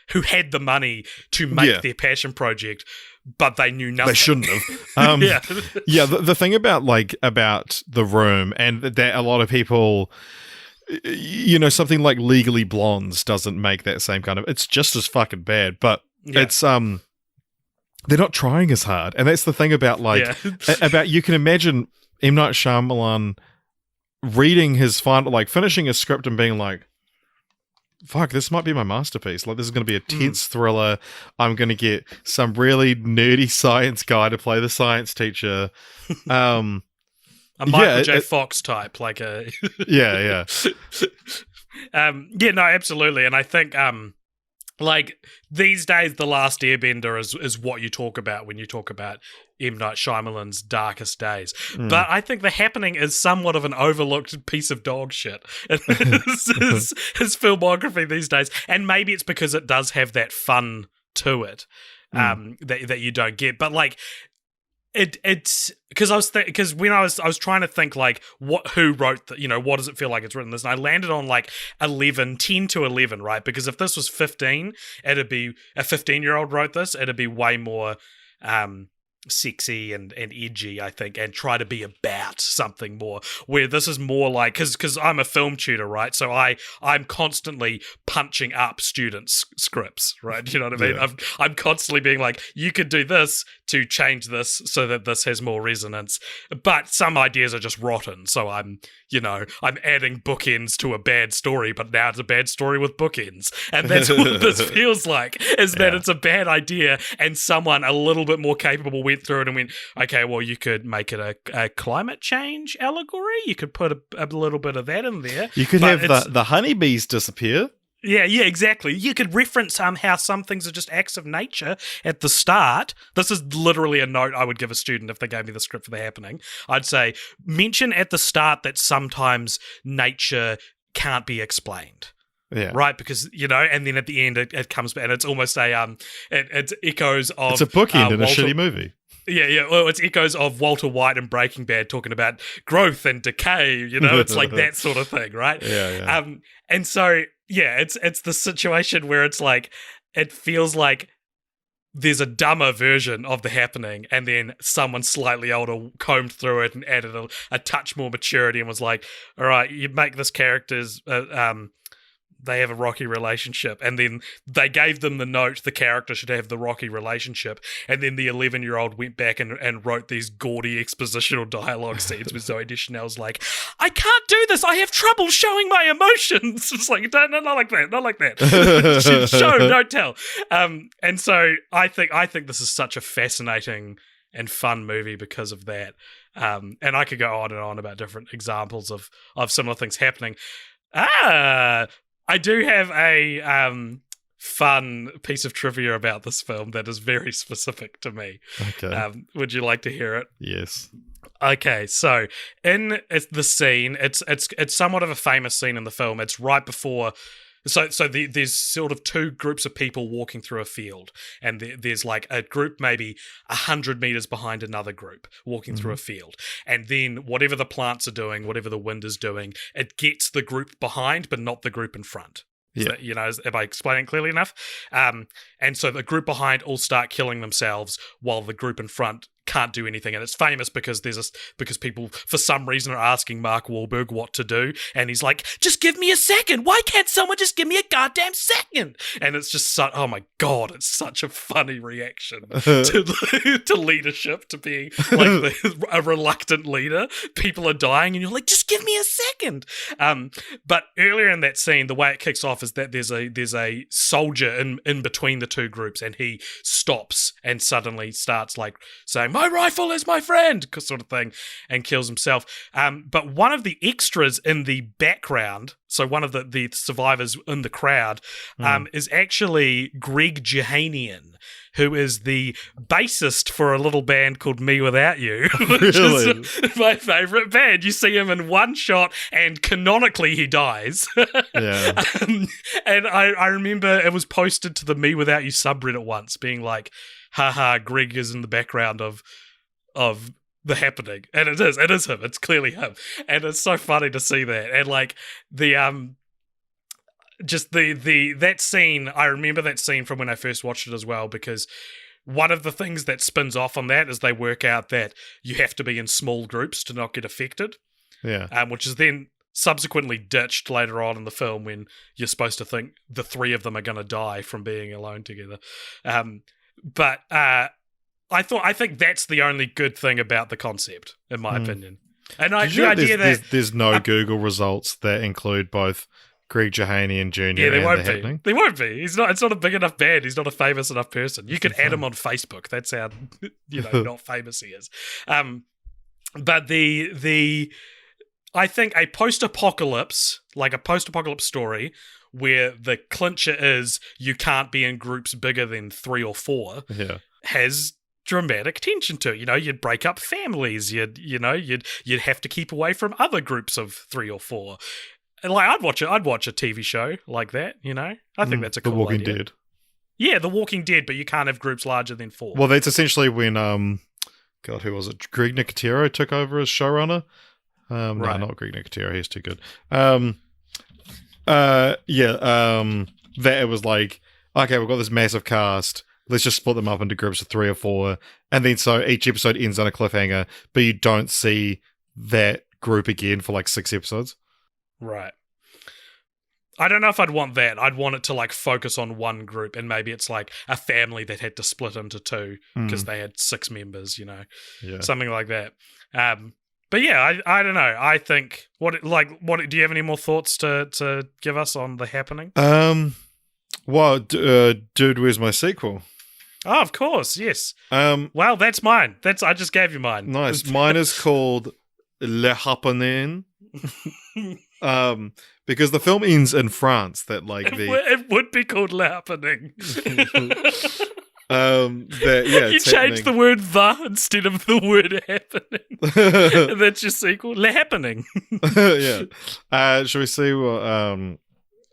who had the money to make their passion project, but they knew nothing. They shouldn't have. The thing about The Room, and that a lot of people, you know, something like Legally Blondes doesn't make that same kind of. It's just as fucking bad, but it's they're not trying as hard. And that's the thing about about, you can imagine M Night Shyamalan reading his final, like finishing his script and being like, "Fuck, this might be my masterpiece. Like, this is going to be a tense thriller. I'm going to get some really nerdy science guy to play the science teacher." A Michael J. Fox type, like a yeah. No, absolutely. And I think like, these days, The Last Airbender is what you talk about when you talk about M. Night Shyamalan's darkest days. But I think The Happening is somewhat of an overlooked piece of dog shit in his filmography these days. And maybe it's because it does have that fun to it that you don't get. But, like, it's because when I was trying to think, like, who wrote the, you know, what does it feel like it's written this, and I landed on like 10 to 11, right? Because if this was 15, it'd be a 15-year-old wrote this, it'd be way more sexy and edgy, I think, and try to be about something more, where this is more like, because I'm a film tutor, right, so I'm constantly punching up students' scripts, right, you know what I mean? Yeah. I'm constantly being like, you could do this to change this so that this has more resonance, but some ideas are just rotten, so I'm adding bookends to a bad story, but now it's a bad story with bookends, and that's what this feels like, is that it's a bad idea, and someone a little bit more capable went through it and went, okay, well, you could make it a climate change allegory, you could put a little bit of that in there. You could have the honeybees disappear. Yeah, exactly. You could reference how some things are just acts of nature at the start. This is literally a note I would give a student if they gave me the script for The Happening. I'd say, mention at the start that sometimes nature can't be explained. Yeah. Right, because, and then at the end it comes back, and it's almost it's echoes of... It's a bookend in a shitty movie. Yeah. Well, it's echoes of Walter White and Breaking Bad talking about growth and decay, It's like that sort of thing, right? Yeah. And so, it's the situation where it's like, it feels like there's a dumber version of The Happening, and then someone slightly older combed through it and added a touch more maturity and was like, all right, you make this character's... they have a rocky relationship, and then they gave them the note the character should have the rocky relationship, and then the 11-year-old went back and wrote these gaudy expositional dialogue scenes with Zooey Deschanel's like, I can't do this, I have trouble showing my emotions. It's like, no, not like that. Show, don't tell. And so I think this is such a fascinating and fun movie because of that. And I could go on and on about different examples of similar things happening. I do have a fun piece of trivia about this film that is very specific to me. Okay. Would you like to hear it? Yes. Okay, so in the scene, it's somewhat of a famous scene in the film. It's right before... there's sort of two groups of people walking through a field, and there's like a group maybe 100 meters behind another group walking through a field, and then whatever the plants are doing, whatever the wind is doing, it gets the group behind but not the group in front. Yeah. Am I explaining clearly enough? And so the group behind all start killing themselves while the group in front can't do anything, and it's famous because because people for some reason are asking Mark Wahlberg what to do, and he's like, just give me a second, why can't someone just give me a goddamn second? And it's just oh my god, it's such a funny reaction to leadership, to being like a reluctant leader. People are dying and you're like, just give me a second. But earlier in that scene, the way it kicks off is that there's a soldier in between the two groups, and he stops and suddenly starts like saying, my rifle is my friend, sort of thing, and kills himself. But one of the extras in the background, so one of the survivors in the crowd, is actually Greg Jehanian, who is the bassist for a little band called Me Without You, which is my favourite band. You see him in one shot, and canonically he dies. Yeah. And I remember it was posted to the Me Without You subreddit once, being like, haha, Greg is in the background of The Happening, and it is him. It's clearly him, and it's so funny to see that. And like that scene, I remember that scene from when I first watched it as well, because one of the things that spins off on that is they work out that you have to be in small groups to not get affected. Yeah. Which is then subsequently ditched later on in the film when you're supposed to think the three of them are going to die from being alone together. But I think that's the only good thing about the concept, in my opinion. And the idea that there's no Google results that include both Greg Jehanian Jr. Yeah, there won't The be. Happening. There won't be. It's not a big enough band. He's not a famous enough person. You could add him on Facebook. That's how not famous he is. But I think a post-apocalypse story where the clincher is you can't be in groups bigger than 3 or 4 has dramatic tension to it. You'd break up families. You'd have to keep away from other groups of 3 or 4. And like I'd watch a TV show like that. I think that's a cool The Walking idea. Dead. Yeah, The Walking Dead, but you can't have groups larger than 4. Well, that's essentially when God, who was it? Greg Nicotero took over as showrunner. Right. No, not Greg Nicotero. He's too good. That it was like, okay, we've got this massive cast. let's just split them up into groups of 3 or 4, and then so each episode ends on a cliffhanger, but you don't see that group again for like 6 episodes. Right. I don't know if I'd want that. I'd want it to like focus on one group, and maybe it's like a family that had to split into 2 because they had 6 members, something like that. But yeah, I don't know. I think what do you have any more thoughts to give us on The Happening? Well, Dude, Where's My Sequel? Oh, of course, yes. Well, that's mine. I just gave you mine. Nice. Mine is called Le Happening. Because the film ends in France. It would be called Le Happening. You changed the word "the" instead of the word "happening." And that's your sequel, Le Happening. Yeah. Shall we see what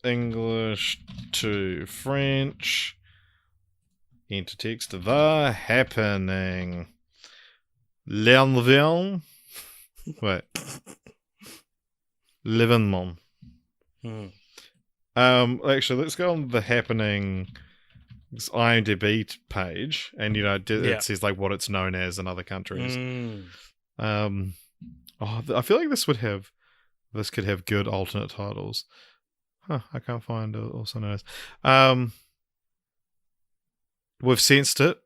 English to French into text? The Happening. L'envers. Wait. L'événement. Actually, let's go on The Happening IMDb page, and it says like what it's known as in other countries. I feel like this could have good alternate titles. I can't find it. Also known as We've Sensed It.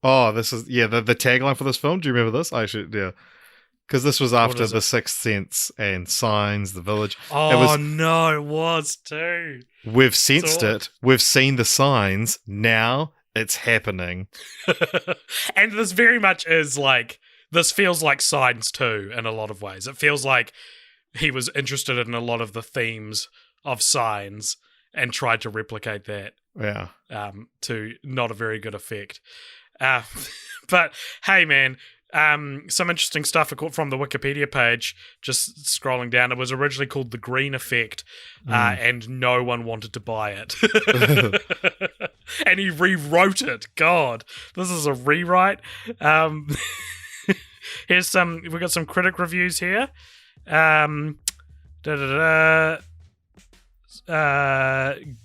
Oh, this is the tagline for this film. Do you remember this? Because this was after The Sixth Sense and Signs, The Village. Oh, no, it was too. We've sensed it. We've seen the signs. Now it's happening. And this very much is like, this feels like Signs too in a lot of ways. It feels like he was interested in a lot of the themes of Signs and tried to replicate that. Yeah. To not a very good effect. But hey, man. Some interesting stuff from the Wikipedia page, just scrolling down. It was originally called The Green Effect, and no one wanted to buy it. And he rewrote it. God, this is a rewrite. We've got some critic reviews here.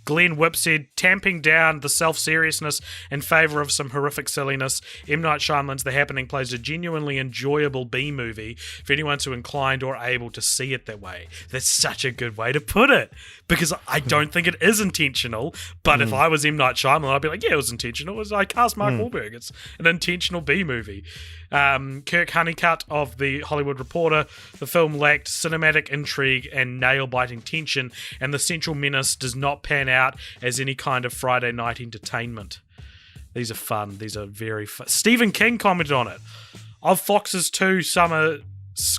Glenn Whipp said, tamping down the self-seriousness in favour of some horrific silliness, M Night Shyamalan's The Happening plays a genuinely enjoyable B-movie for anyone who inclined or able to see it that way. That's such a good way to put it, because I don't think it is intentional, but if I was M Night Shyamalan, I'd be like, yeah, it was intentional. I cast Mark Wahlberg. It's an intentional B-movie. Kirk Honeycutt of The Hollywood Reporter, the film lacked cinematic intrigue and nail-biting tension, and the central menace does not pan out as any kind of Friday night entertainment. These are fun. These are very fun. Stephen King commented on it. Of Fox's 2 summer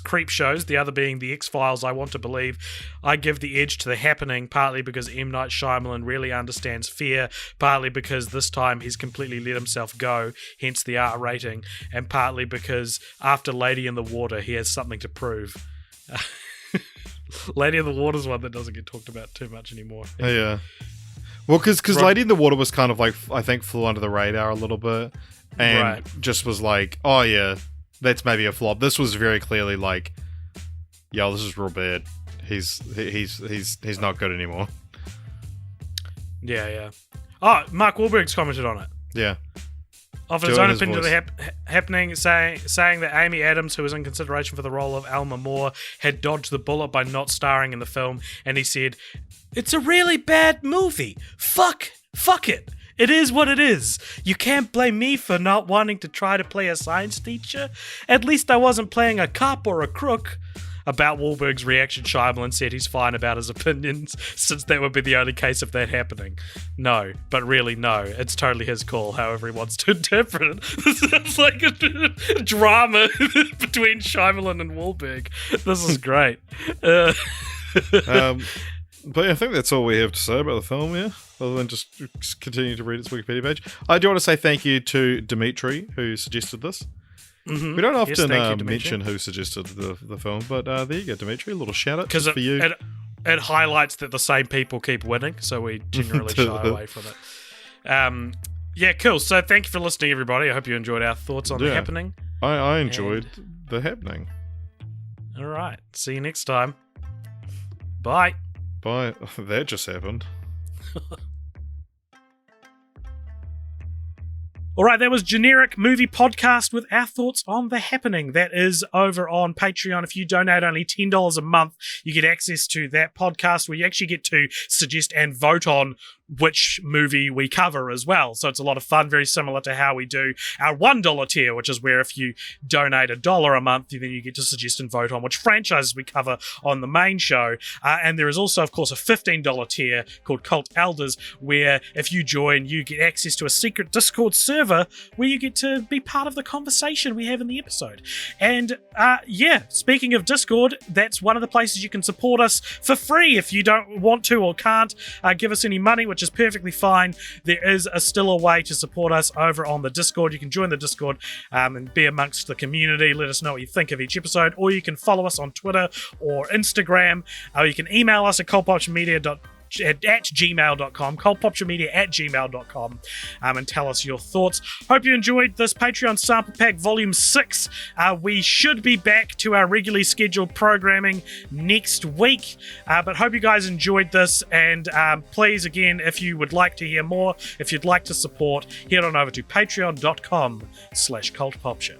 creep shows, the other being The X-Files, I want to believe, I give the edge to The Happening, partly because M. Night Shyamalan really understands fear, partly because this time he's completely let himself go, hence the R rating, and partly because after Lady in the Water, he has something to prove. Lady in the Water is one that doesn't get talked about too much anymore. Yeah. Well, because Lady in the Water was kind of like, I think, flew under the radar a little bit, and just was like, oh yeah, that's maybe a flop. This was very clearly like, yo, this is real bad. He's not good anymore. Yeah. Oh, Mark Wahlberg's commented on it. Yeah. Offered his own opinion of The Happening, saying that Amy Adams, who was in consideration for the role of Alma Moore, had dodged the bullet by not starring in the film, and he said, "It's a really bad movie. Fuck it. It is what it is. You can't blame me for not wanting to try to play a science teacher. At least I wasn't playing a cop or a crook." About Wahlberg's reaction, Shyamalan said he's fine about his opinions, since that would be the only case of that happening. No, but really no. It's totally his call, however he wants to interpret it. It's like a drama between Shyamalan and Wahlberg. This is great. But I think that's all we have to say about the film, yeah? Other than just continue to read its Wikipedia page. I do want to say thank you to Dimitri, who suggested this. Mm-hmm. We don't often mention who suggested the film, but there you go, Dimitri. A little shout out for you. It highlights that the same people keep winning, so we generally shy away from it. Yeah, cool. So thank you for listening, everybody. I hope you enjoyed our thoughts on The Happening. I enjoyed The Happening. All right. See you next time. Bye. Bye. That just happened. All right, that was Generic Movie Podcast with our thoughts on The Happening. That is over on Patreon. If you donate only $10 a month, you get access to that podcast where you actually get to suggest and vote on which movie we cover as well. So it's a lot of fun, very similar to how we do our $1 tier, which is where if you donate $1 a month, then you get to suggest and vote on which franchises we cover on the main show. And there is also, of course, a $15 tier called Cult Elders, where if you join, you get access to a secret Discord server where you get to be part of the conversation we have in the episode. And speaking of Discord, that's one of the places you can support us for free if you don't want to or can't give us any money, which is perfectly fine. There is still a way to support us over on the Discord. You can join the Discord and be amongst the community. Let us know what you think of each episode, or you can follow us on Twitter or Instagram, or you can email us at cultpopturemedia@gmail.com, cultpopturemedia@gmail.com, and tell us your thoughts. Hope you enjoyed this Patreon Sample Pack Volume 6. We should be back to our regularly scheduled programming next week, but hope you guys enjoyed this, and please, again, if you would like to hear more, if you'd like to support, head on over to patreon.com/cultpopture.